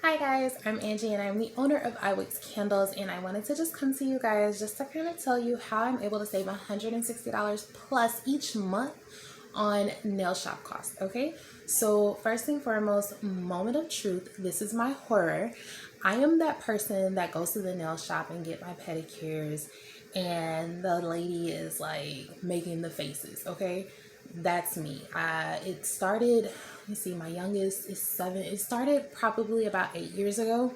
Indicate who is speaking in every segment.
Speaker 1: Hi guys, I'm Angie and I'm the owner of iWix Candles, and I wanted to just come to you guys just to kind of tell you how I'm able to save $160 plus each month on nail shop costs. Okay, so first and foremost, moment of truth, this is my horror. I am that person that goes to the nail shop and get my pedicures and the lady is like making the faces. Okay, that's me. It started, let me see, my youngest is 7. It started probably about 8 years ago.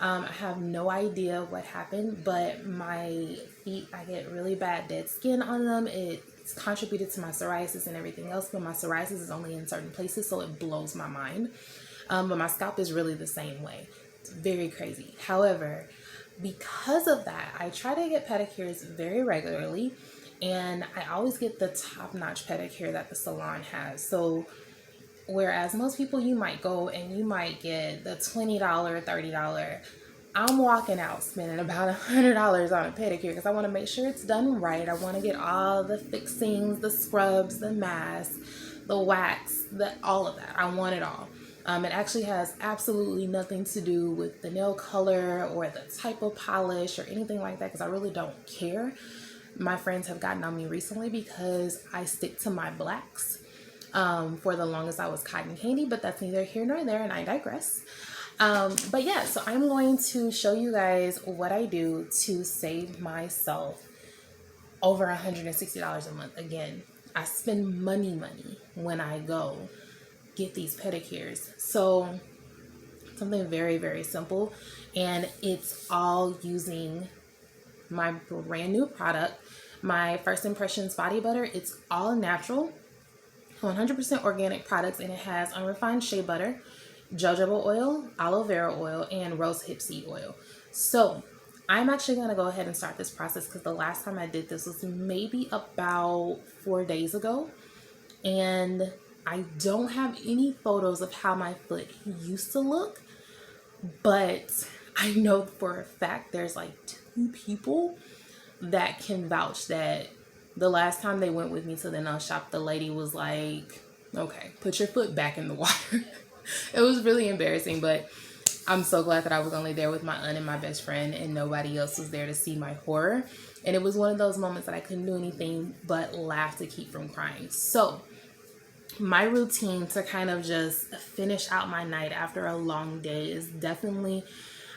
Speaker 1: I have no idea what happened, but my feet, I get really bad dead skin on them. It's contributed to my psoriasis and everything else, but my psoriasis is only in certain places, so it blows my mind. But my scalp is really the same way. It's very crazy. However, because of that, I try to get pedicures very regularly, and I always get the top-notch pedicure that the salon has. So whereas most people, you might go and you might get the $20, $30, I'm walking out spending about $100 on a pedicure because I want to make sure it's done right. I want to get all the fixings, the scrubs, the mask, the wax, all of that. I want it all. It actually has absolutely nothing to do with the nail color or the type of polish or anything like that, because I really don't care. My friends have gotten on me recently because I stick to my blacks. For the longest I was cotton candy, but that's neither here nor there, and I digress. But yeah, so I'm going to show you guys what I do to save myself over $160 a month. Again, I spend money when I go get these pedicures. So something very, very simple, and it's all using my brand new product, my First Impressions body butter. It's all natural, 100% organic products, and it has unrefined shea butter, jojoba oil, aloe vera oil, and rose hip seed oil. So I'm actually going to go ahead and start this process because the last time I did this was maybe about 4 days ago, and I don't have any photos of how my foot used to look, but I know for a fact there's like 2 people that can vouch that the last time they went with me to the nail shop, the lady was like, okay, put your foot back in the water. It was really embarrassing, but I'm so glad that I was only there with my aunt and my best friend, and nobody else was there to see my horror. And it was one of those moments that I couldn't do anything but laugh to keep from crying. So my routine to kind of just finish out my night after a long day is definitely,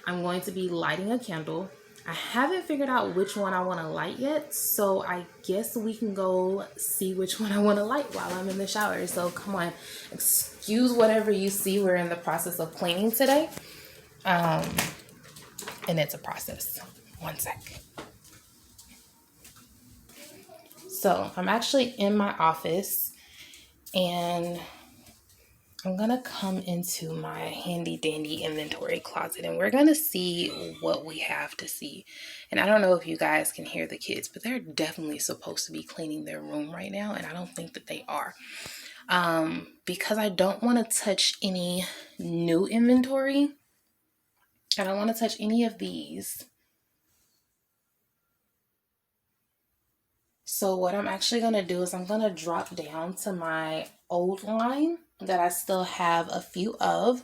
Speaker 1: I'm going to be lighting a candle. I haven't figured out which one I want to light yet, so I guess we can go see which one I want to light while I'm in the shower. So come on, excuse whatever you see. We're in the process of cleaning today, and it's a process. One sec. So I'm actually in my office, and I'm going to come into my handy dandy inventory closet, and we're going to see what we have to see. And I don't know if you guys can hear the kids, but they're definitely supposed to be cleaning their room right now, and I don't think that they are. Because I don't want to touch any new inventory. I don't want to touch any of these. So what I'm actually going to do is I'm going to drop down to my old line that I still have a few of.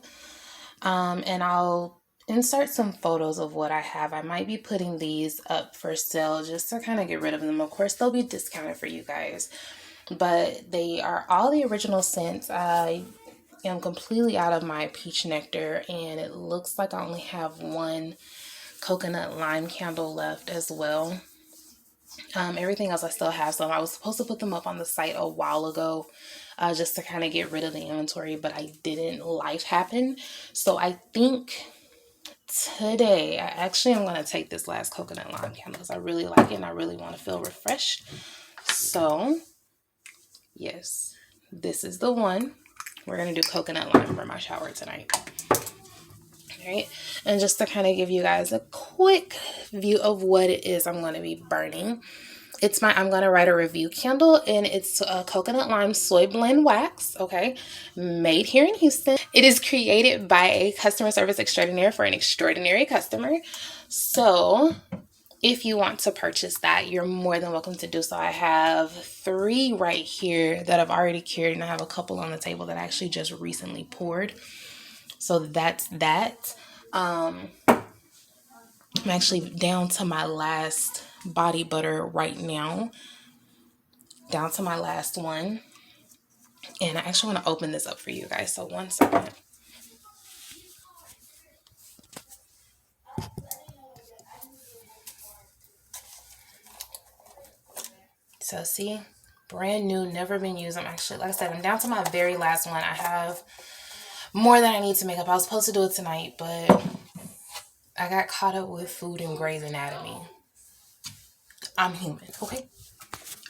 Speaker 1: And I'll insert some photos of what I have. I might be putting these up for sale just to kind of get rid of them. Of course, they'll be discounted for you guys, but they are all the original scents. I am completely out of my peach nectar, and it looks like I only have one coconut lime candle left as well. Everything else I still have some. I was supposed to put them up on the site a while ago, just to kind of get rid of the inventory, but I didn't. Life happened. So I think today I actually am going to take this last coconut lime candle because I really like it and I really want to feel refreshed. So yes, this is the one. We're going to do coconut lime for my shower tonight. Right, and just to kind of give you guys a quick view of what it is I'm going to be burning. I'm going to write a review candle, and it's a coconut lime soy blend wax, okay, made here in Houston. It is created by a customer service extraordinaire for an extraordinary customer. So if you want to purchase that, you're more than welcome to do so. I have 3 right here that I've already cured, and I have a couple on the table that I actually just recently poured. So that's that. I'm actually down to my last body butter right now. Down to my last one. And I actually want to open this up for you guys. So 1 second. So see, brand new, never been used. I'm actually, like I said, I'm down to my very last one. I have more than I need to make up. I was supposed to do it tonight, but I got caught up with food and Grey's Anatomy. I'm human, okay?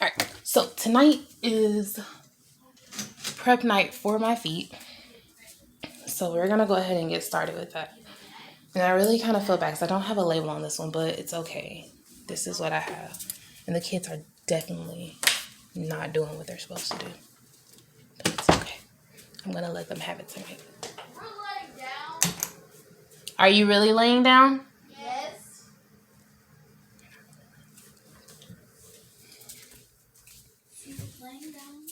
Speaker 1: All right, so tonight is prep night for my feet. So we're going to go ahead and get started with that. And I really kind of feel bad because I don't have a label on this one, but it's okay. This is what I have. And the kids are definitely not doing what they're supposed to do. But it's okay. I'm going to let them have it tonight.
Speaker 2: We're laying down.
Speaker 1: Are you really laying down?
Speaker 2: Yes. She's laying down.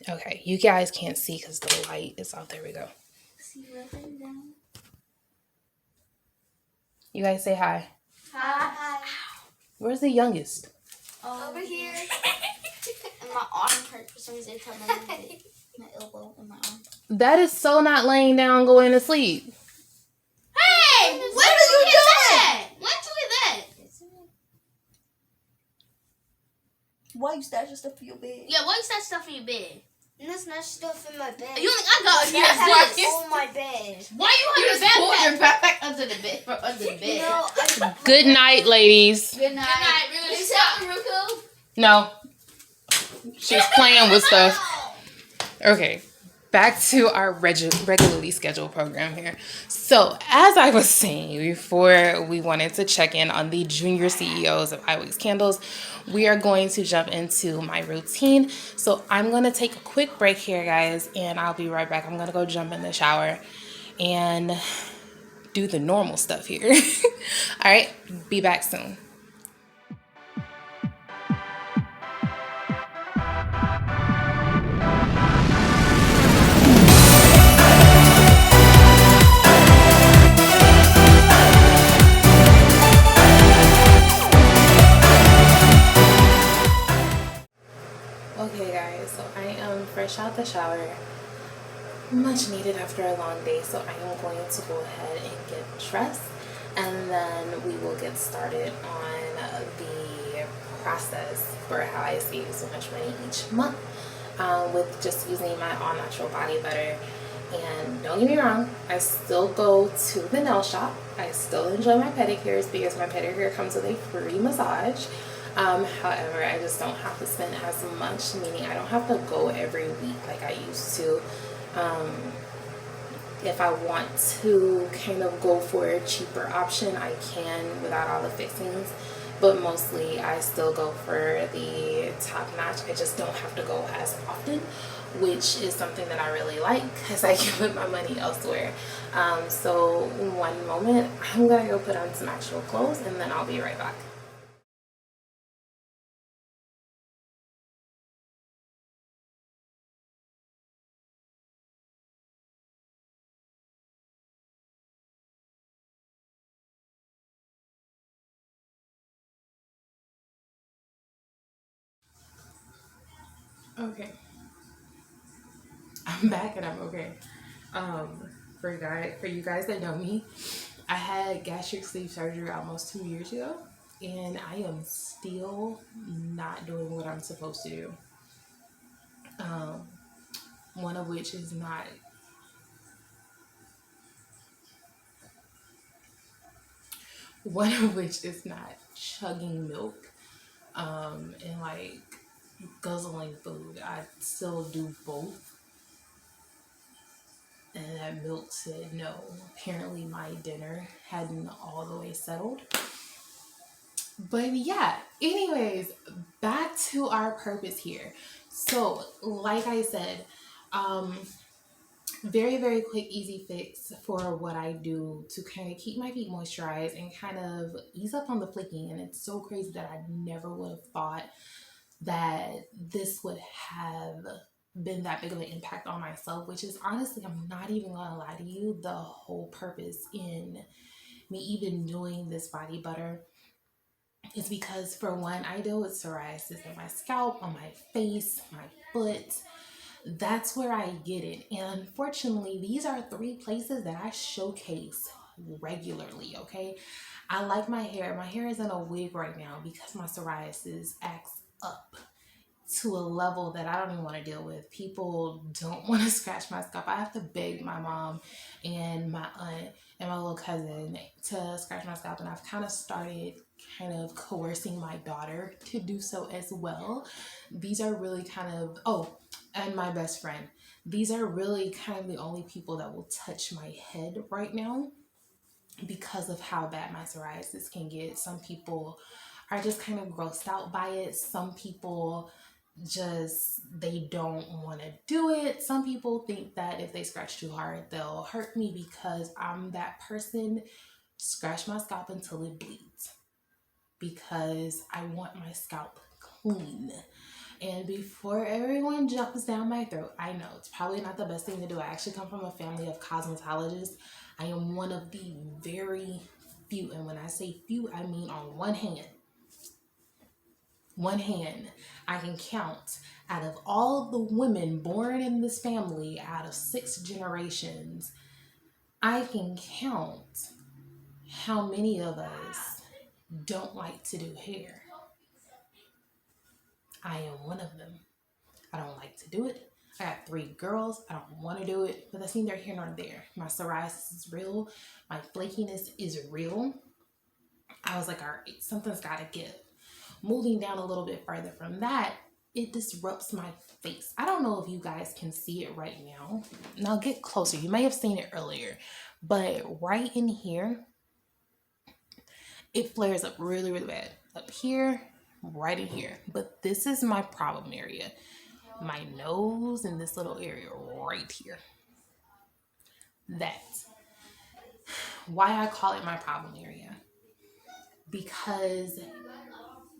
Speaker 1: Okay, you guys can't see because the light is out. There we go.
Speaker 2: She's laying down.
Speaker 1: You guys say hi.
Speaker 2: Hi.
Speaker 1: Where's the youngest?
Speaker 2: Over here. And my arm hurt for some reason. My elbow and my arm.
Speaker 1: That is so not laying down going to sleep.
Speaker 2: Hey! When did you do that? When did you do that?
Speaker 3: Why you stash stuff in your bed?
Speaker 2: Yeah, why you stash stuff in your bed?
Speaker 3: And that's not stuff in my bed.
Speaker 2: You think I got
Speaker 3: I have
Speaker 2: here?
Speaker 3: it on my bed.
Speaker 2: Why you have your backpack under the bed? Under the bed.
Speaker 3: No,
Speaker 1: Good night, ladies.
Speaker 2: Good night. Good night. Really? Is that Ruko?
Speaker 1: No. She's playing with stuff. Okay. Back to our regularly scheduled program here. So, as I was saying before, we wanted to check in on the junior CEOs of iWix Candles. We are going to jump into my routine. So, I'm going to take a quick break here, guys, and I'll be right back. I'm going to go jump in the shower and do the normal stuff here. All right, be back soon. Okay guys, so I am fresh out the shower, much needed after a long day, so I am going to go ahead and get dressed and then we will get started on the process for how I save so much money each month with just using my all natural body butter. And don't get me wrong, I still go to the nail shop. I still enjoy my pedicures because my pedicure comes with a free massage. However, I just don't have to spend as much, meaning I don't have to go every week like I used to. If I want to kind of go for a cheaper option, I can without all the fixings. But mostly I still go for the top notch. I just don't have to go as often, which is something that I really like because I can put my money elsewhere. So one moment, I'm gonna go put on some actual clothes and then I'll be right back. Okay, I'm back and I'm okay. For you guys that know me, I had gastric sleeve surgery almost 2 years ago, and I am still not doing what I'm supposed to do. One of which is not chugging milk, and like guzzling food. I still do both. And that milk said no. Apparently my dinner hadn't all the way settled. But yeah, anyways, back to our purpose here. So, like I said, very, very quick, easy fix for what I do to kind of keep my feet moisturized and kind of ease up on the flaking. And it's so crazy that I never would have thought that this would have been that big of an impact on myself, which is honestly, I'm not even gonna lie to you, the whole purpose in me even doing this body butter is because, for one, I deal with psoriasis in my scalp, on my face, my foot. That's where I get it. And unfortunately, these are 3 places that I showcase regularly, okay? I like my hair. My hair is in a wig right now because my psoriasis acts up to a level that I don't even want to deal with. People don't want to scratch my scalp. I have to beg my mom and my aunt and my little cousin to scratch my scalp, and I've kind of started kind of coercing my daughter to do so as well. These are really kind of, and my best friend. These are really kind of the only people that will touch my head right now because of how bad my psoriasis can get. Some people are just kind of grossed out by it. Some people they don't want to do it. Some people think that if they scratch too hard, they'll hurt me because I'm that person. Scratch my scalp until it bleeds because I want my scalp clean. And before everyone jumps down my throat, I know it's probably not the best thing to do. I actually come from a family of cosmetologists. I am one of the very few, and when I say few, I mean on one hand, I can count out of all the women born in this family, out of 6 generations, I can count how many of us don't like to do hair. I am one of them. I don't like to do it. I got 3 girls. I don't want to do it, but that's neither here nor there. My psoriasis is real. My flakiness is real. I was like, all right, something's got to give. Moving down a little bit further from that, it disrupts my face. I don't know if you guys can see it right now. Now get closer. You may have seen it earlier, but right in here, it flares up really, really bad. Up here, right in here. But this is my problem area. My nose and this little area right here. That's why I call it my problem area. Because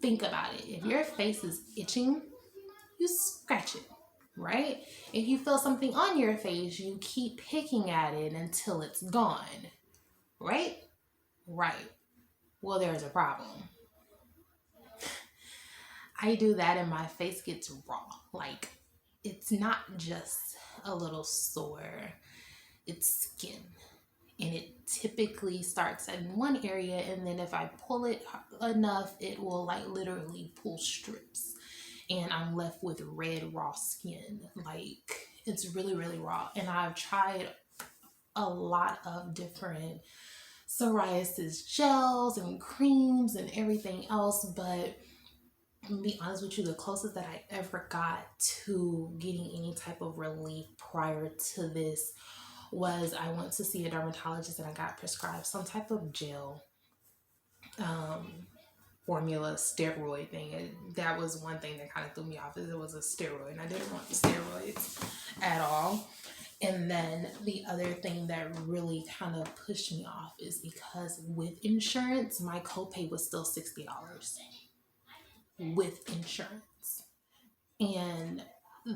Speaker 1: think about it. If your face is itching, you scratch it, right? If you feel something on your face, you keep picking at it until it's gone, right? Right. Well, there's a problem. I do that and my face gets raw. Like, it's not just a little sore, it's skin. And it typically starts in one area, and then if I pull it enough, it will like literally pull strips. And I'm left with red, raw skin. Like, it's really, really raw. And I've tried a lot of different psoriasis gels and creams and everything else, but to be honest with you, the closest that I ever got to getting any type of relief prior to this was I went to see a dermatologist and I got prescribed some type of gel, formula steroid thing. That was one thing that kind of threw me off, is it was a steroid and I didn't want the steroids at all. And then the other thing that really kind of pushed me off is because with insurance, my copay was still $60 with insurance. And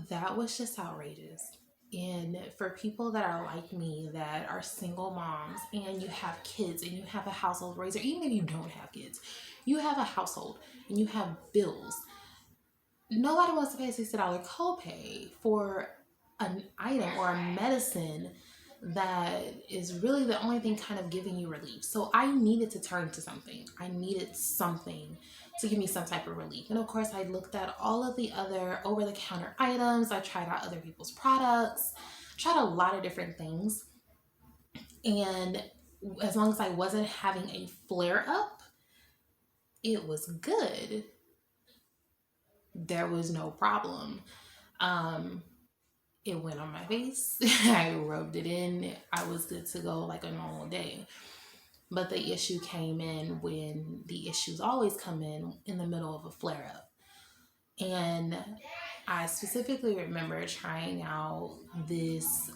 Speaker 1: that was just outrageous. And for people that are like me, that are single moms and you have kids and you have a household raiser, even if you don't have kids, you have a household and you have bills. Nobody wants to pay a $60 copay for an item or a medicine that is really the only thing kind of giving you relief. So I needed to turn to something. I needed something to give me some type of relief. And of course, I looked at all of the other over-the-counter items. I tried out other people's products, tried a lot of different things. And as long as I wasn't having a flare-up, it was good. There was no problem. It went on my face. I rubbed it in. I was good to go like a normal day. But the issue came in when the issues always come in the middle of a flare-up. And I specifically remember trying out this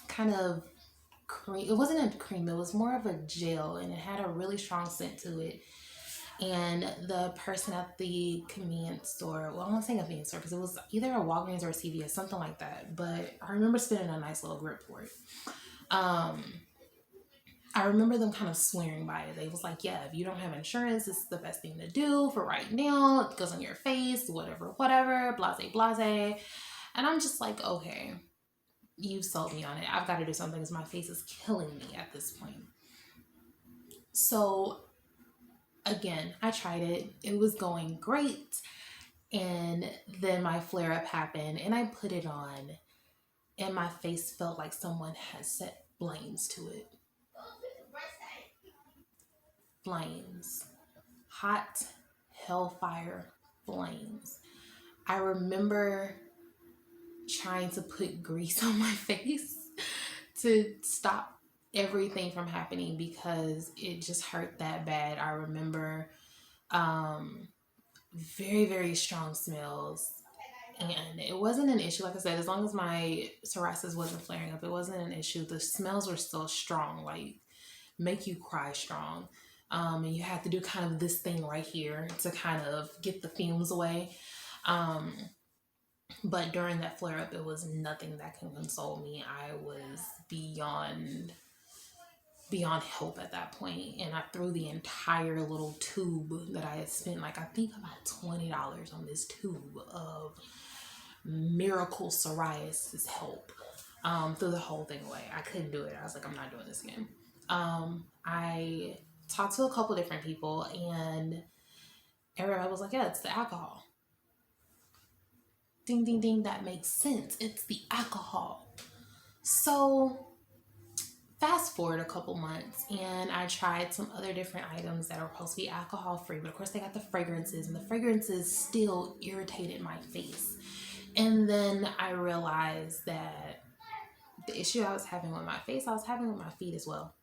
Speaker 1: kind of cream. It wasn't a cream. It was more of a gel, and it had a really strong scent to it. And the person at the convenience store, well, I won't say convenience store because it was either a Walgreens or a CVS, something like that. But I remember spending a nice little grip for it. I remember them kind of swearing by it. They was like, yeah, if you don't have insurance, this is the best thing to do for right now. It goes on your face, whatever, blase, blase. And I'm just like, okay, you sold me on it. I've got to do something because my face is killing me at this point. So again, I tried it. It was going great. And then my flare up happened and I put it on and my face felt like someone had set flames to it. Flames. Hot hellfire flames. I remember trying to put grease on my face to stop everything from happening because it just hurt that bad. I remember very, very strong smells. And it wasn't an issue. Like I said, as long as my psoriasis wasn't flaring up, it wasn't an issue. The smells were still strong, like make you cry strong. And you have to do kind of this thing right here to kind of get the fumes away. But during that flare up, it was nothing that can console me. I was beyond help at that point. And I threw the entire little tube that I had spent, like I think about $20 on this tube of miracle psoriasis help, threw the whole thing away. I couldn't do it. I was like, I'm not doing this again. I talked to a couple different people and everybody was like, yeah, it's the alcohol. Ding, ding, ding. That makes sense. It's the alcohol. So fast forward a couple months and I tried some other different items that are supposed to be alcohol free, but of course they got the fragrances and the fragrances still irritated my face. And then I realized that the issue I was having with my face, I was having with my feet as well.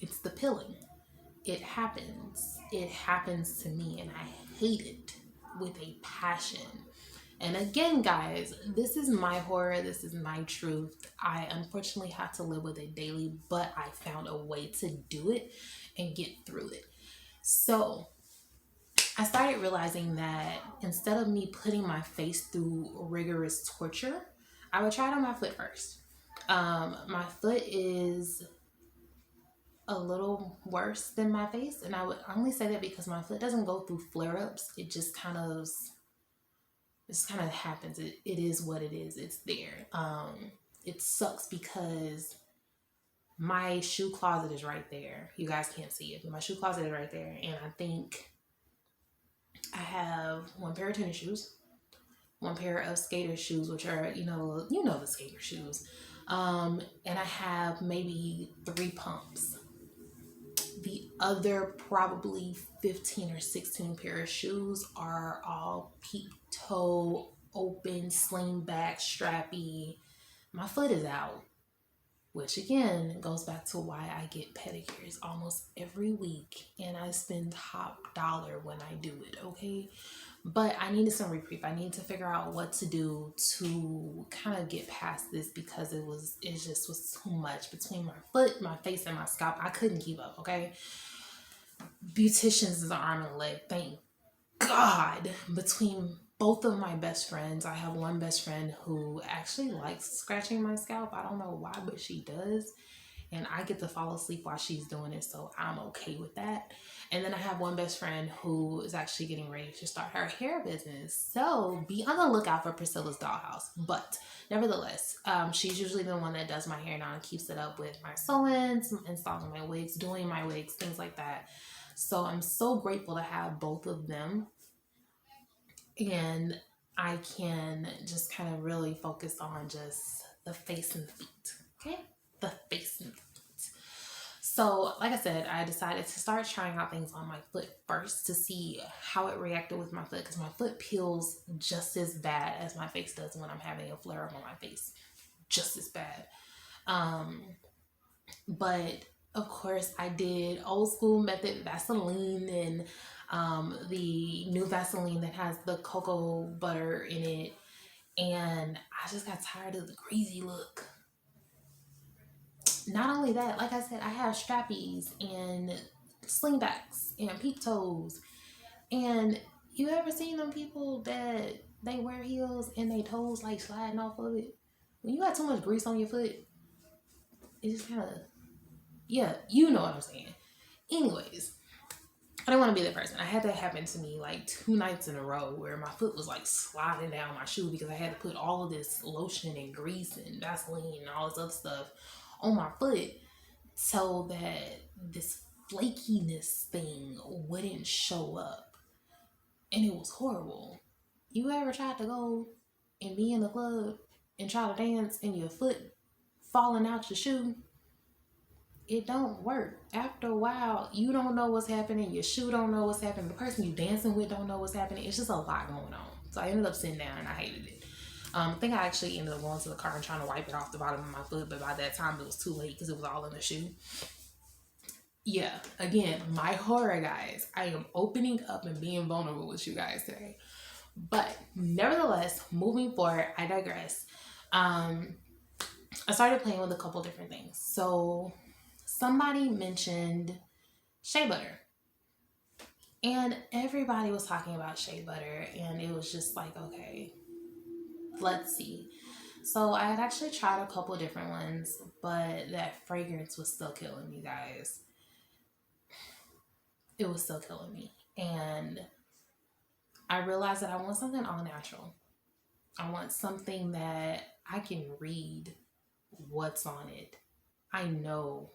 Speaker 1: It's the pilling. It happens. It happens to me and I hate it with a passion. And again, guys, this is my horror. This is my truth. I unfortunately have to live with it daily, but I found a way to do it and get through it. So I started realizing that instead of me putting my face through rigorous torture, I would try it on my foot first. My foot is a little worse than my face, and I would only say that because my foot doesn't go through flare-ups. It just kind of happens. It is what it is. It's there. It sucks because my shoe closet is right there. You guys can't see it, but my shoe closet is right there, and I think I have one pair of tennis shoes, one pair of skater shoes, which are, you know the skater shoes. And I have maybe 3 pumps. The other probably 15 or 16 pair of shoes are all peep toe, open, sling back, strappy. My foot is out, which again goes back to why I get pedicures almost every week and I spend top dollar when I do it, okay? But I needed some reprieve. I needed to figure out what to do to kind of get past this because it just was too much between my foot, my face, and my scalp. I couldn't keep up, okay? Beauticians is an arm and a leg, thank God. Between both of my best friends, I have one best friend who actually likes scratching my scalp. I don't know why, but she does. And I get to fall asleep while she's doing it, so I'm okay with that. And then I have one best friend who is actually getting ready to start her hair business. So be on the lookout for Priscilla's Dollhouse. But nevertheless, she's usually the one that does my hair now and keeps it up with my sew-ins, installing my wigs, doing my wigs, things like that. So I'm so grateful to have both of them. And I can just kind of really focus on just the face and the feet. Okay? The face and the feet. So, like I said, I decided to start trying out things on my foot first to see how it reacted with my foot, because my foot peels just as bad as my face does when I'm having a flare up on my face. Just as bad. But of course, I did old school method Vaseline and the new Vaseline that has the cocoa butter in it. And I just got tired of the greasy look. Not only that, like I said, I have strappies and slingbacks and peep toes. And you ever seen them people that they wear heels and they toes like sliding off of it? When you got too much grease on your foot, it just kind of, yeah, you know what I'm saying. Anyways, I don't want to be that person. I had that happen to me like 2 nights in a row where my foot was like sliding down my shoe because I had to put all of this lotion and grease and Vaseline and all this other stuff on my foot so that this flakiness thing wouldn't show up. And it was horrible. You ever tried to go and be in the club and try to dance and your foot falling out your shoe? It don't work. After a while, you don't know what's happening. Your shoe don't know what's happening. The person you dancing with don't know what's happening. It's just a lot going on. So I ended up sitting down and I hated it. I think I actually ended up going to the car and trying to wipe it off the bottom of my foot, but by that time it was too late because it was all in the shoe. Yeah, again, my horror, guys. I am opening up and being vulnerable with you guys today. But nevertheless, moving forward, I digress. I started playing with a couple different things. So somebody mentioned shea butter. And everybody was talking about shea butter. And it was just like, okay, let's see. So I had actually tried a couple different ones, but that fragrance was still killing me, guys. It was still killing me. And I realized that I want something all natural. I want something that I can read what's on it. I know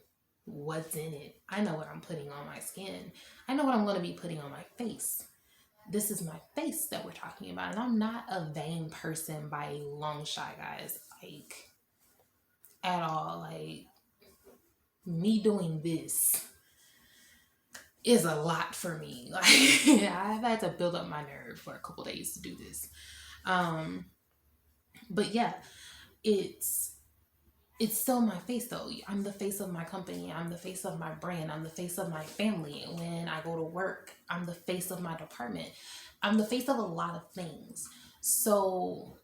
Speaker 1: what's in it. I know what I'm putting on my skin. I know what I'm going to be putting on my face. This is my face that we're talking about. And I'm not a vain person by a long shot, guys. Like, at all. Like, me doing this is a lot for me. Like, I've had to build up my nerve for a couple days to do this. But yeah, it's still my face though. I'm the face of my company. I'm the face of my brand. I'm the face of my family. When I go to work, I'm the face of my department. I'm the face of a lot of things. So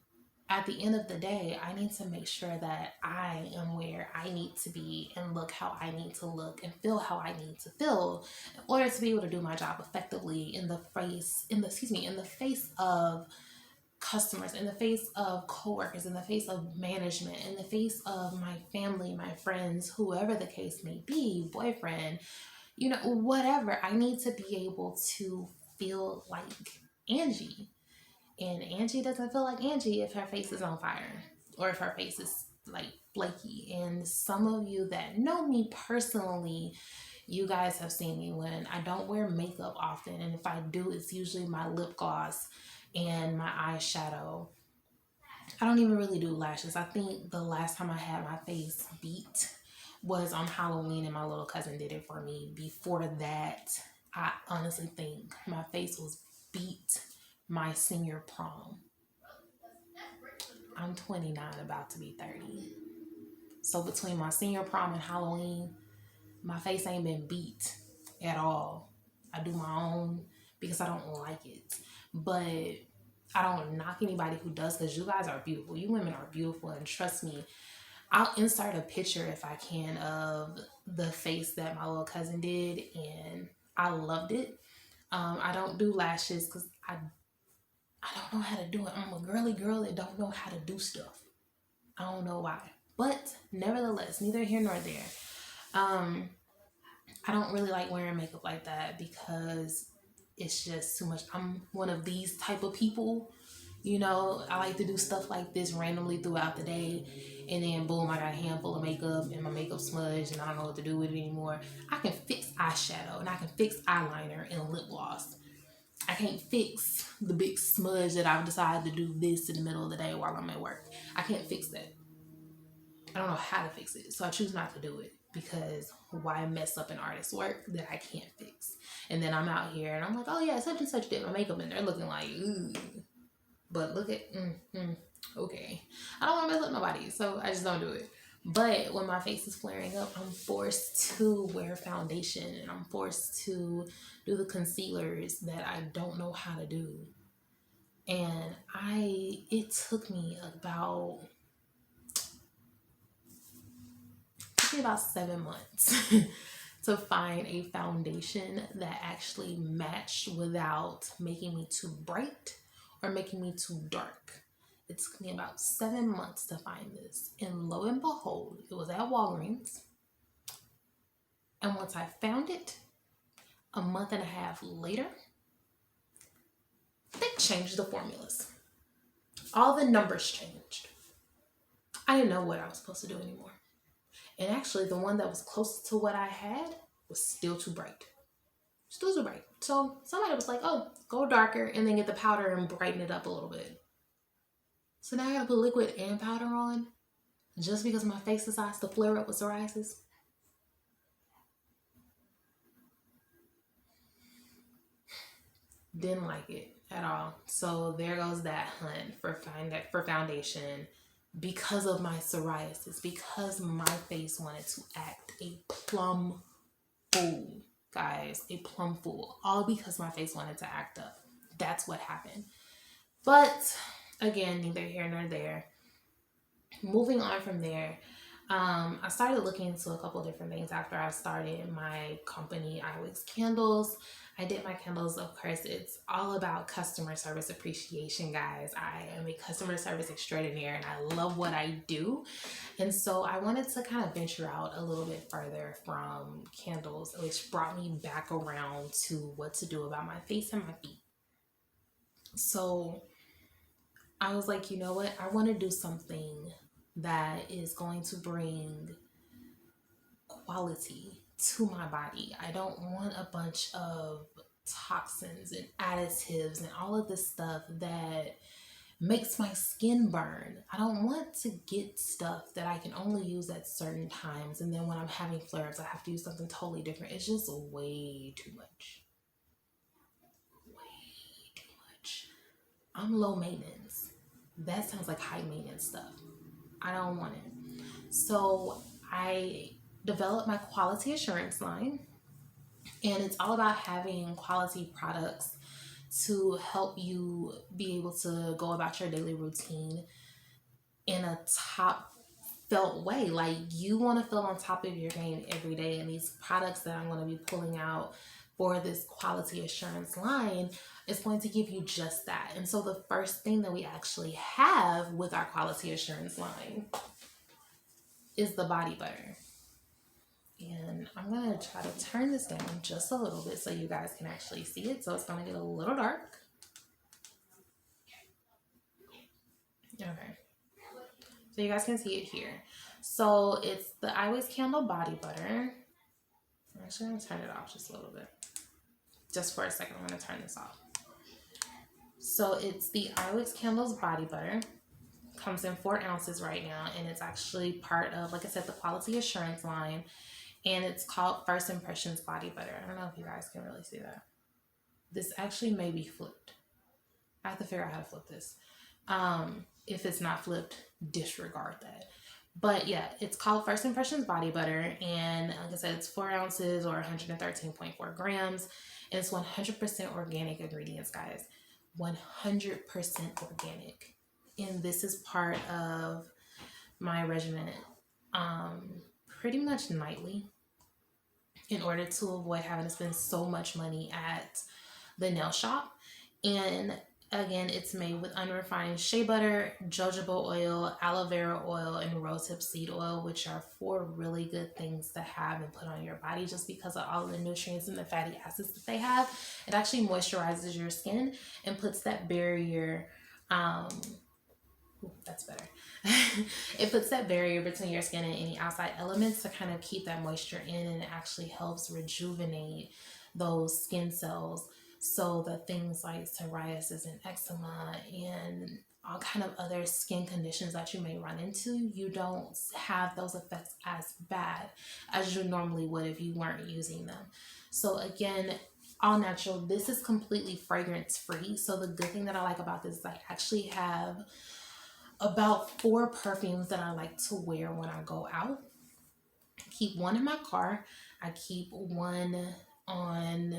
Speaker 1: at the end of the day, I need to make sure that I am where I need to be and look how I need to look and feel how I need to feel in order to be able to do my job effectively in the face of customers, in the face of coworkers, in the face of management, in the face of my family, my friends, whoever the case may be, boyfriend, whatever. I need to be able to feel like Angie. And Angie doesn't feel like Angie if her face is on fire or if her face is like flaky. And some of you that know me personally, you guys have seen me when I don't wear makeup often. And if I do, it's usually my lip gloss and my eyeshadow. I don't even really do lashes. I think the last time I had my face beat was on Halloween and my little cousin did it for me. Before that, I honestly think my face was beat my senior prom. I'm 29, about to be 30. So between my senior prom and Halloween, my face ain't been beat at all. I do my own because I don't like it. But I don't knock anybody who does, because you guys are beautiful. You women are beautiful, and trust me, I'll insert a picture if I can of the face that my little cousin did, and I loved it. I don't do lashes because I don't know how to do it. I'm a girly girl that don't know how to do stuff. I don't know why. But nevertheless, neither here nor there. I don't really like wearing makeup like that because it's just too much. I'm one of these type of people. I like to do stuff like this randomly throughout the day. And then boom, I got a handful of makeup and my makeup smudged and I don't know what to do with it anymore. I can fix eyeshadow and I can fix eyeliner and lip gloss. I can't fix the big smudge that I've decided to do this in the middle of the day while I'm at work. I can't fix that. I don't know how to fix it. So I choose not to do it because why mess up an artist's work that I can't fix? And then I'm out here and I'm like, oh yeah, such and such did my makeup and they're looking like, ooh. But look at, okay. I don't want to mess up nobody, so I just don't do it. But when my face is flaring up, I'm forced to wear foundation and I'm forced to do the concealers that I don't know how to do. And it took me about 7 months to find a foundation that actually matched without making me too bright or making me too dark. It took me about 7 months to find this. And lo and behold, it was at Walgreens. And once I found it, a month and a half later, they changed the formulas. All the numbers changed. I didn't know what I was supposed to do anymore. And actually, the one that was closest to what I had was still too bright. Still too bright. So somebody was like, oh, go darker and then get the powder and brighten it up a little bit. So now I gotta put liquid and powder on just because my face decides to flare up with psoriasis. Didn't like it at all. So there goes that hunt for foundation because of my psoriasis, because my face wanted to act a plum fool, guys, a plum fool, all because my face wanted to act up. That's what happened. But again, neither here nor there. Moving on from there, I started looking into a couple different things after I started my company, iWix Candles. I did my candles, of course, it's all about customer service appreciation, guys. I am a customer service extraordinaire and I love what I do. And so I wanted to kind of venture out a little bit further from candles, which brought me back around to what to do about my face and my feet. So I was like, you know what? I want to do something that is going to bring quality to my body. I don't want a bunch of toxins and additives and all of this stuff that makes my skin burn. I don't want to get stuff that I can only use at certain times, and then when I'm having flare-ups I have to use something totally different. It's just way too much. Way too much. I'm low maintenance. That sounds like high maintenance stuff. I don't want it. So I developed my quality assurance line, and it's all about having quality products to help you be able to go about your daily routine in a top felt way. Like, you want to feel on top of your game every day, and these products that I'm going to be pulling out for this quality assurance line is going to give you just that. And so the first thing that we actually have with our quality assurance line is the body butter. And I'm going to try to turn this down just a little bit so you guys can actually see it. So it's going to get a little dark. Okay. So you guys can see it here. So it's the iWix Candle Body Butter. I'm actually going to turn it off just a little bit. Just for a second, I'm going to turn this off. So it's the iWix Candles Body Butter. Comes in 4 ounces right now, and it's actually part of, like I said, the quality assurance line, and it's called First Impressions Body Butter. I don't know if you guys can really see that. This actually may be flipped. I have to figure out how to flip this. If it's not flipped, disregard that. But yeah, it's called First Impressions Body Butter, and like I said, it's 4 ounces or 113.4 grams, and it's 100% organic ingredients, guys. 100% organic. And this is part of my regimen pretty much nightly in order to avoid having to spend so much money at the nail shop. And again, it's made with unrefined shea butter, jojoba oil, aloe vera oil, and rosehip seed oil, which are 4 really good things to have and put on your body just because of all the nutrients and the fatty acids that they have. It actually moisturizes your skin and puts that barrier that's better. It puts that barrier between your skin and any outside elements to kind of keep that moisture in, and it actually helps rejuvenate those skin cells so that things like psoriasis and eczema and all kind of other skin conditions that you may run into, you don't have those effects as bad as you normally would if you weren't using them. So again, all natural. This is completely fragrance free. So the good thing that I like about this is I actually have about 4 perfumes that I like to wear when I go out. I keep one in my car. I keep one on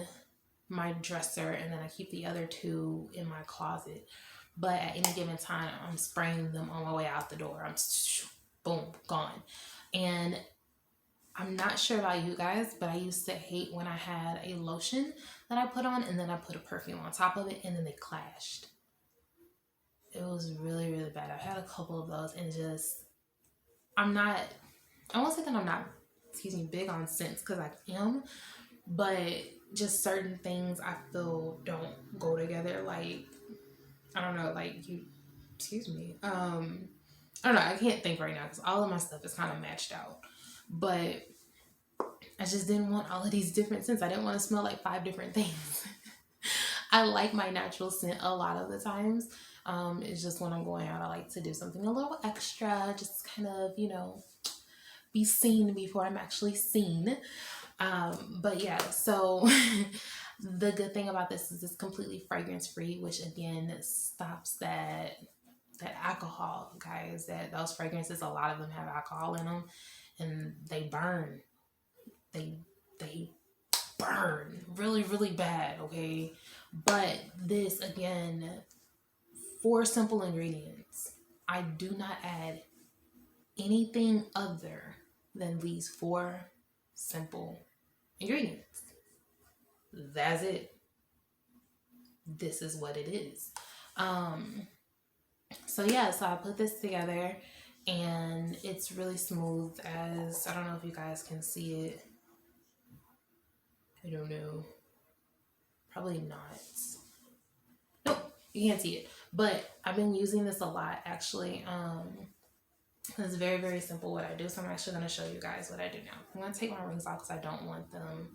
Speaker 1: my dresser, and then I keep the other 2 in my closet. But at any given time, I'm spraying them on my way out the door. I'm boom, gone. And I'm not sure about you guys, but I used to hate when I had a lotion that I put on and then I put a perfume on top of it and then they clashed. It was really, really bad. I've had a couple of those and just, I won't say that I'm not, big on scents, because I am, but just certain things I feel don't go together. Like, I don't know, like you, I don't know, I can't think right now because all of my stuff is kind of matched out. But I just didn't want all of these different scents. I didn't want to smell like 5 different things. I like my natural scent a lot of the times. It's just when I'm going out, I like to do something a little extra, just kind of, you know, be seen before I'm actually seen. But yeah, so the good thing about this is it's completely fragrance free, which again stops that alcohol, guys. That those fragrances, a lot of them have alcohol in them, and they burn. They burn really, really bad. Okay, but this again, 4 simple ingredients. I do not add anything other than these 4 simple ingredients. That's it. This is what it is. So yeah, so I put this together and it's really smooth, as I don't know if you guys can see it. I don't know. Probably not. Nope, you can't see it. But I've been using this a lot actually. It's very, very simple what I do. So I'm actually going to show you guys what I do now. I'm going to take my rings off because I don't want them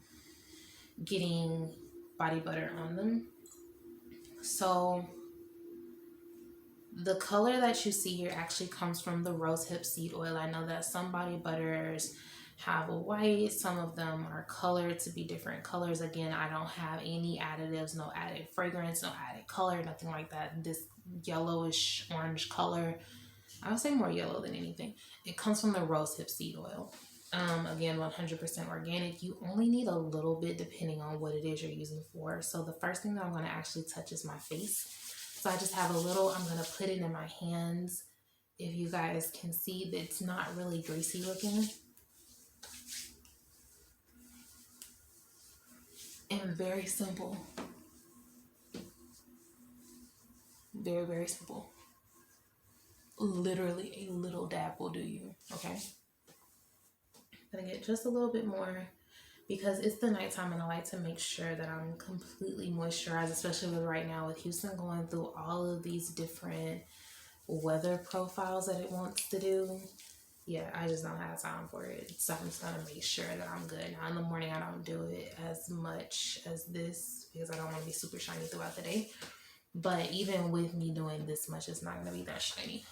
Speaker 1: getting body butter on them. So the color that you see here actually comes from the rosehip seed oil. I know that some body butters have a white, some of them are colored to be different colors. Again, I don't have any additives, no added fragrance, no added color, nothing like that. This yellowish orange color, I would say more yellow than anything. It comes from the rosehip seed oil. Again, 100% organic. You only need a little bit depending on what it is you're using for. So the first thing that I'm going to actually touch is my face. So I just have a little, I'm going to put it in my hands. If you guys can see, that it's not really greasy looking. And very simple. Very, very simple. Literally a little dab will do you, okay? I'm gonna get just a little bit more because it's the nighttime and I like to make sure that I'm completely moisturized, especially with right now with Houston going through all of these different weather profiles that it wants to do. Yeah, I just don't have time for it. So I'm just gonna make sure that I'm good. Now in the morning, I don't do it as much as this because I don't want to be super shiny throughout the day. But even with me doing this much, it's not gonna be that shiny.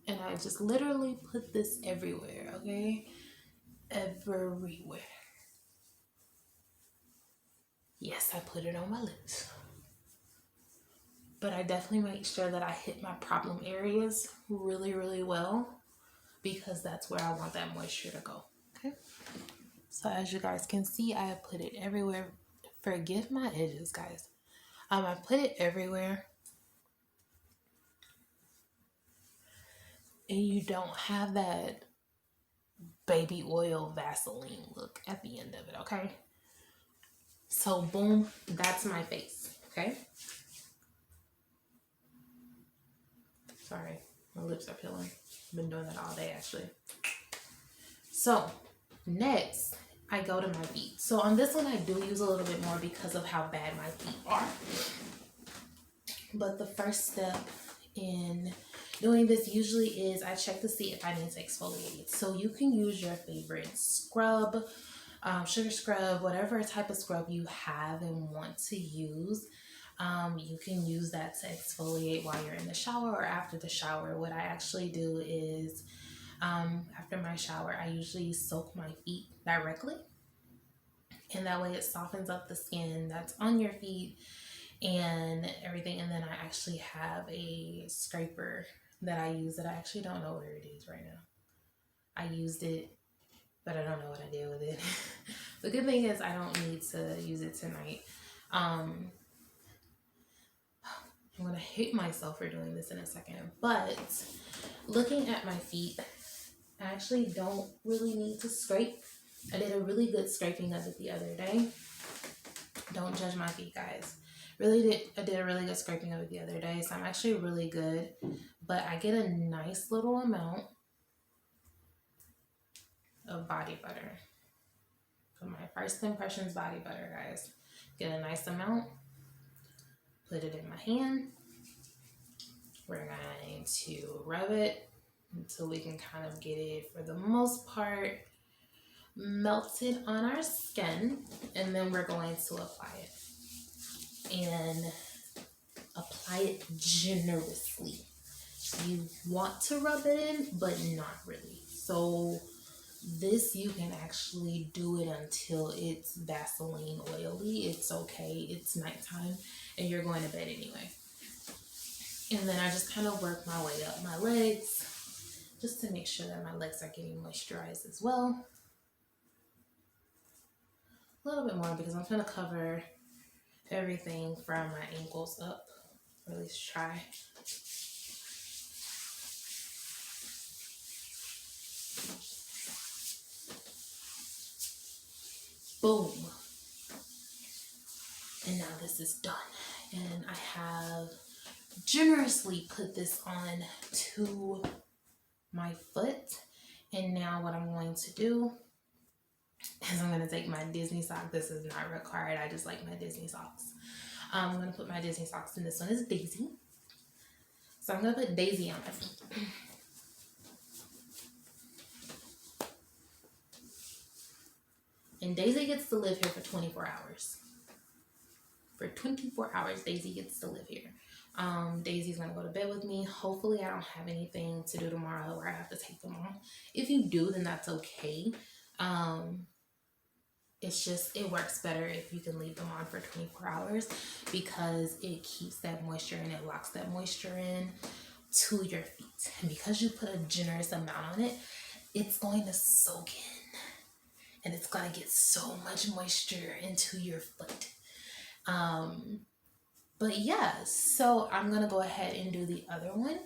Speaker 1: And I just literally put this everywhere, okay? Everywhere. Yes, I put it on my lips. But I definitely make sure that I hit my problem areas really, really well because that's where I want that moisture to go, okay? So as you guys can see, I put it everywhere. Forgive my edges, guys. I put it everywhere. And you don't have that baby oil Vaseline look at the end of it, okay? So boom, that's my face, okay? Sorry, my lips are peeling. I've been doing that all day actually. So next, I go to my feet. So on this one, I do use a little bit more because of how bad my feet are. But the first step in doing this usually is I check to see if I need to exfoliate. So you can use your favorite scrub, sugar scrub, whatever type of scrub you have and want to use. You can use that to exfoliate while you're in the shower or after the shower. What I actually do is after my shower, I usually soak my feet directly. And that way it softens up the skin that's on your feet and everything. And then I actually have a scraper that I use that I actually don't know where it is right now. I used it, but I don't know what I did with it. The good thing is I don't need to use it tonight. I'm gonna hate myself for doing this in a second, but looking at my feet, I actually don't really need to scrape. I did a really good scraping of it the other day. Don't judge my feet, guys. I did a really good scraping of it the other day, so I'm actually really good. But I get a nice little amount of body butter. For my first impressions body butter, guys. Get a nice amount. Put it in my hand. We're going to rub it until we can kind of get it, for the most part, melted on our skin. And then we're going to apply it. And apply it generously. You want to rub it in, but not really. So this, you can actually do it until it's Vaseline oily. It's okay. It's nighttime and you're going to bed anyway. And then I just kind of work my way up my legs just to make sure that my legs are getting moisturized as well. A little bit more because I'm going to cover everything from my ankles up, or at least try. Boom. And now this is done. And I have generously put this on to my foot. And now what I'm going to do is I'm going to take my Disney sock. This is not required. I just like my Disney socks. I'm going to put my Disney socks in. This one is Daisy. So I'm going to put Daisy on my feet. And Daisy gets to live here for 24 hours. For 24 hours, Daisy gets to live here. Daisy's going to go to bed with me. Hopefully, I don't have anything to do tomorrow where I have to take them off. If you do, then that's okay. It's just, it works better if you can leave them on for 24 hours because it keeps that moisture and it locks that moisture in to your feet. And because you put a generous amount on it, it's going to soak in. And it's going to get so much moisture into your foot. But yeah, so I'm going to go ahead and do the other one.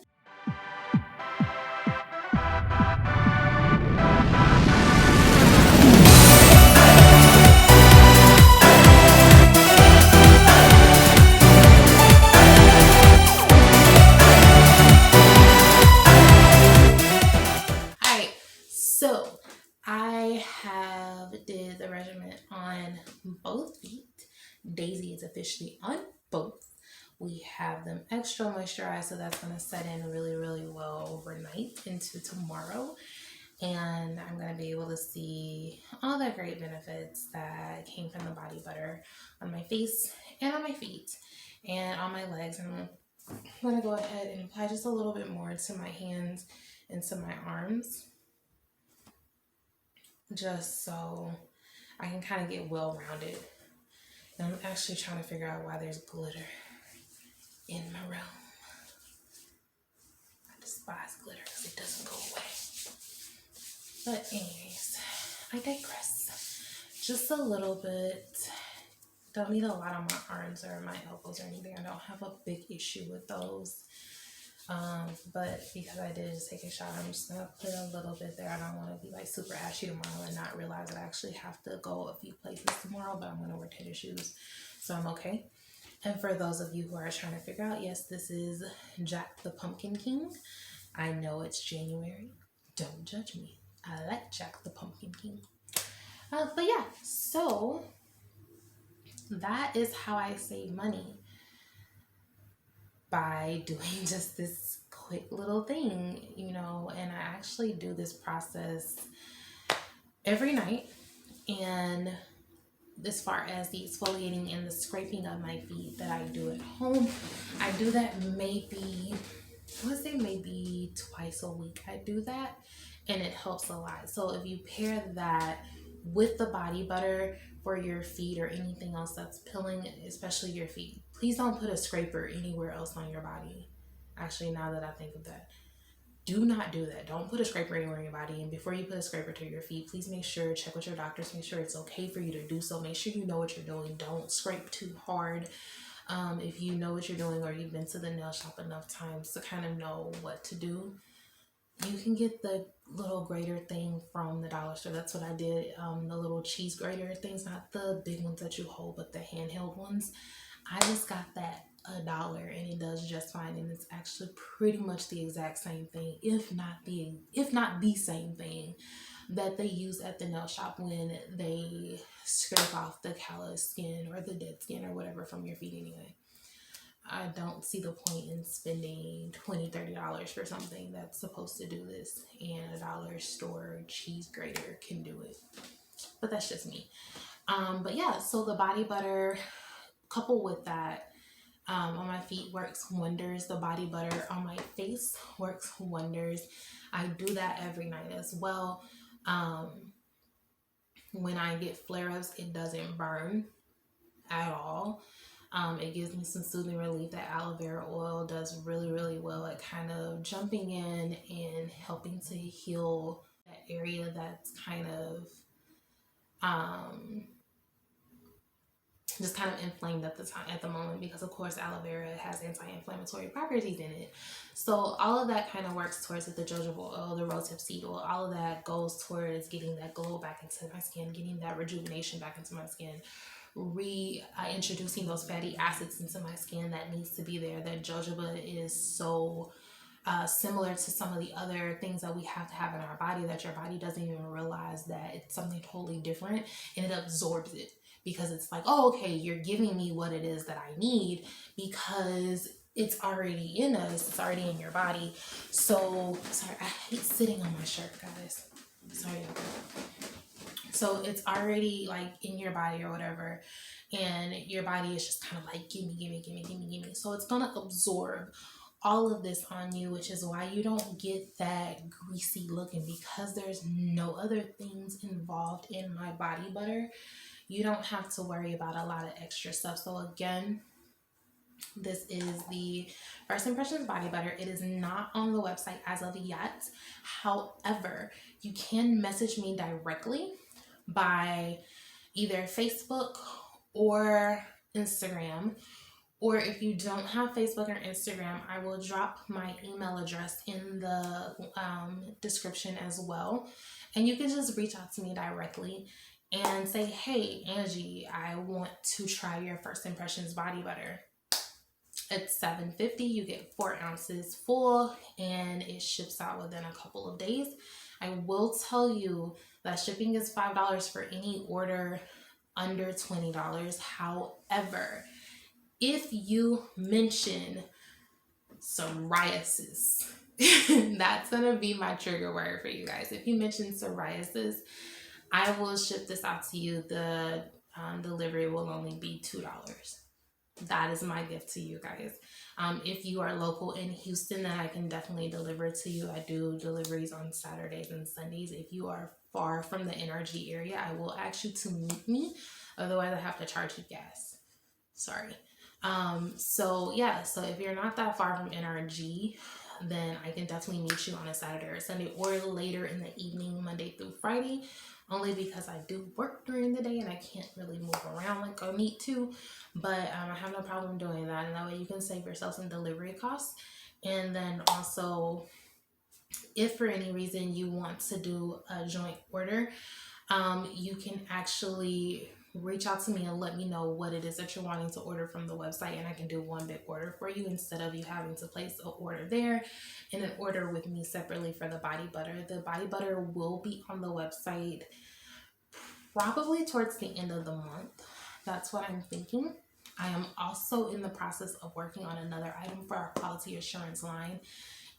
Speaker 1: Alright, so I have did the regimen on both feet. Daisy is officially on both. We have them extra moisturized, so that's going to set in really, really well overnight into tomorrow. And I'm going to be able to see all the great benefits that came from the body butter on my face and on my feet and on my legs. And I'm going to go ahead and apply just a little bit more to my hands and to my arms, just so I can kind of get well-rounded. And I'm actually trying to figure out why there's glitter in my room. I despise glitter because it doesn't go away. But anyways, I digress. Just a little bit. Don't need a lot on my arms or my elbows or anything. I don't have a big issue with those. But because I did just take a shot, I'm just gonna put a little bit there. I don't want to be like super ashy tomorrow and not realize that I actually have to go a few places tomorrow, but I'm gonna wear tennis shoes, so I'm okay. And for those of you who are trying to figure out, yes, this is Jack the Pumpkin King. I know it's January. Don't judge me. I like Jack the Pumpkin King. But yeah, so that is how I save money. By doing just this quick little thing, you know, and I actually do this process every night. And as far as the exfoliating and the scraping of my feet that I do at home, I do that maybe twice a week. I do that and it helps a lot. So if you pair that with the body butter for your feet or anything else that's peeling, especially your feet, please don't put a scraper anywhere else on your body. Actually, now that I think of that, do not do that. Don't put a scraper anywhere in your body. And before you put a scraper to your feet, please make sure, check with your doctors, make sure it's okay for you to do so. Make sure you know what you're doing. Don't scrape too hard. If you know what you're doing or you've been to the nail shop enough times to kind of know what to do, you can get the little grater thing from the dollar store. That's what I did. The little cheese grater things, not the big ones that you hold, but the handheld ones. I just got that $1 and it does just fine, and it's actually pretty much the exact same thing, if not the same thing that they use at the nail shop when they scrape off the callous skin or the dead skin or whatever from your feet anyway. I don't see the point in spending $20-$30 for something that's supposed to do this, and a dollar store cheese grater can do it. But that's just me. But yeah, so the body butter coupled with that on my feet works wonders. The body butter on my face works wonders. I do that every night as well. When I get flare-ups, it doesn't burn at all. It gives me some soothing relief. That aloe vera oil does really, really well at kind of jumping in and helping to heal that area that's kind of just kind of inflamed at the moment, because of course aloe vera has anti-inflammatory properties in it. So all of that kind of works towards it. The jojoba oil, the rosehip seed oil, all of that goes towards getting that glow back into my skin, getting that rejuvenation back into my skin, introducing those fatty acids into my skin that needs to be there. That jojoba is so similar to some of the other things that we have to have in our body that your body doesn't even realize that it's something totally different, and it absorbs it because it's like, oh, okay, you're giving me what it is that I need because it's already in us, it's already in your body. So, sorry, I hate sitting on my shirt, guys. Sorry. So it's already like in your body or whatever, and your body is just kind of like, gimme. So it's gonna absorb all of this on you, which is why you don't get that greasy looking, because there's no other things involved in my body butter. You don't have to worry about a lot of extra stuff. So again, this is the First Impressions body butter. It is not on the website as of yet. However, you can message me directly by either Facebook or Instagram. Or if you don't have Facebook or Instagram, I will drop my email address in the description as well. And you can just reach out to me directly and say, hey, Angie, I want to try your First Impressions body butter. It's $7.50. You get 4 ounces full, and it ships out within a couple of days. I will tell you that shipping is $5 for any order under $20. However, if you mention psoriasis, that's going to be my trigger word for you guys. If you mention psoriasis, I will ship this out to you. The delivery will only be $2. That is my gift to you guys. If you are local in Houston, then I can definitely deliver to you. I do deliveries on Saturdays and Sundays. If you are far from the NRG area, I will ask you to meet me. Otherwise, I have to charge you gas. Sorry. So if you're not that far from NRG, then I can definitely meet you on a Saturday or Sunday, or later in the evening, Monday through Friday, only because I do work during the day and I can't really move around like I need to. But I have no problem doing that, and that way you can save yourself some delivery costs. And then also, if for any reason you want to do a joint order, you can actually reach out to me and let me know what it is that you're wanting to order from the website, and I can do one big order for you instead of you having to place an order there and an order with me separately for the body butter. The body butter will be on the website probably towards the end of the month. That's what I'm thinking. I am also in the process of working on another item for our quality assurance line,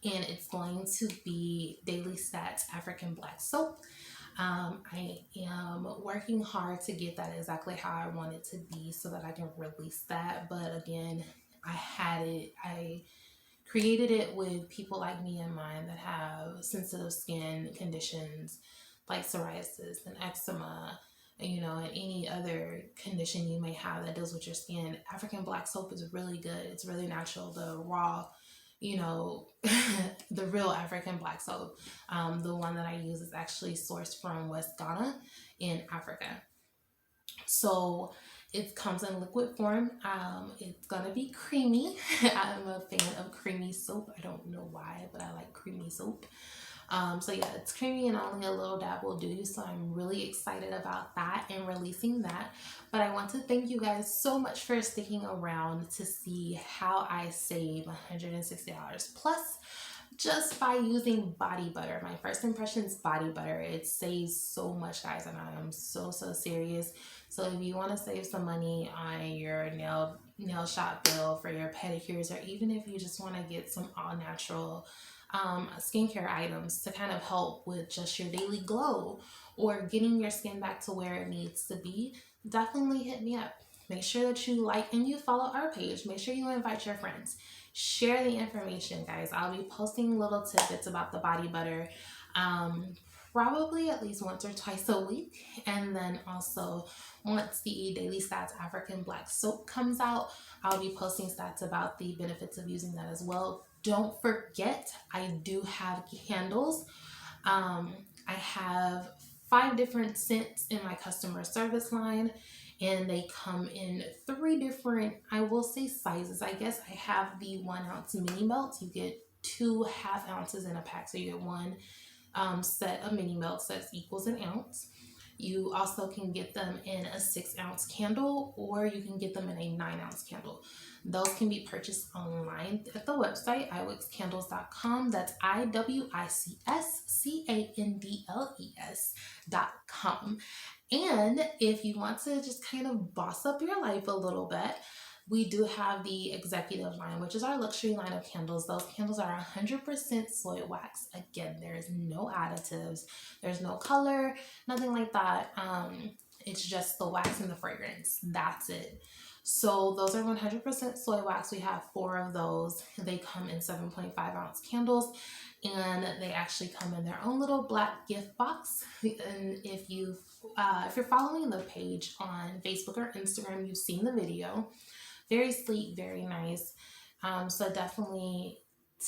Speaker 1: and it's going to be Daily Stats African Black Soap. I am working hard to get that exactly how I want it to be so that I can release that. But again, I created it with people like me in mind that have sensitive skin conditions like psoriasis and eczema, and any other condition you may have that deals with your skin. African Black Soap is really good. It's really natural. The raw the real African black soap. The one that I use is actually sourced from West Ghana in Africa. So it comes in liquid form. It's gonna be creamy. I'm a fan of creamy soap. I don't know why, but I like creamy soap. So yeah, it's creamy and only a little dab will do. So I'm really excited about that and releasing that. But I want to thank you guys so much for sticking around to see how I save $160 plus just by using body butter. My first impression is body butter. It saves so much, guys, and I am so serious. So if you want to save some money on your nail shop bill for your pedicures, or even if you just want to get some all natural skincare items to kind of help with just your daily glow or getting your skin back to where it needs to be, definitely hit me up. Make sure that you like and you follow our page. Make sure you invite your friends. Share the information, guys. I'll be posting little tidbits about the body butter probably at least once or twice a week. And then also once the Daily Stats African Black Soap comes out, I'll be posting stats about the benefits of using that as well. Don't forget, I do have candles. I have 5 different scents in my customer service line, and they come in 3 different, I will say, sizes. I guess I have the 1 ounce mini melts. You get 2 half ounces in a pack, so you get 1 set of mini melts that equals an ounce. You also can get them in a 6 ounce candle, or you can get them in a 9 ounce candle. Those can be purchased online at the website, iwicscandles.com. That's iwicscandles.com. And if you want to just kind of boss up your life a little bit, we do have the executive line, which is our luxury line of candles. Those candles are 100% soy wax. Again, there is no additives. There's no color, nothing like that. It's just the wax and the fragrance. That's it. So those are 100% soy wax. We have 4 of those. They come in 7.5 ounce candles, and they actually come in their own little black gift box. And if you're following the page on Facebook or Instagram, you've seen the video. Very sleek, very nice. So definitely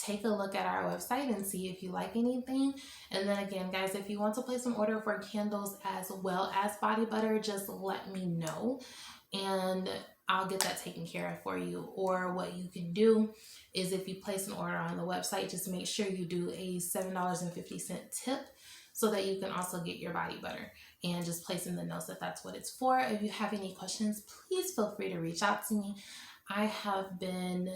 Speaker 1: take a look at our website and see if you like anything. And then again, guys, if you want to place an order for candles as well as body butter, just let me know and I'll get that taken care of for you. Or what you can do is, if you place an order on the website, just make sure you do a $7.50 tip so that you can also get your body butter, and just place in the notes that that's what it's for. If you have any questions, please feel free to reach out to me. I have been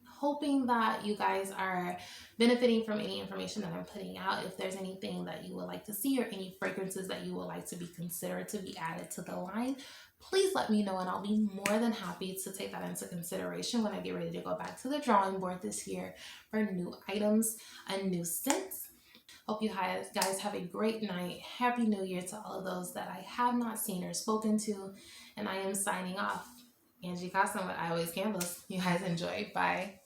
Speaker 1: hoping that you guys are benefiting from any information that I'm putting out. If there's anything that you would like to see, or any fragrances that you would like to be considered to be added to the line, please let me know, and I'll be more than happy to take that into consideration when I get ready to go back to the drawing board this year for new items and new scents. Hope you guys have a great night. Happy New Year to all of those that I have not seen or spoken to. And I am signing off. Angie Costin with I Always Candles. You guys enjoy. Bye.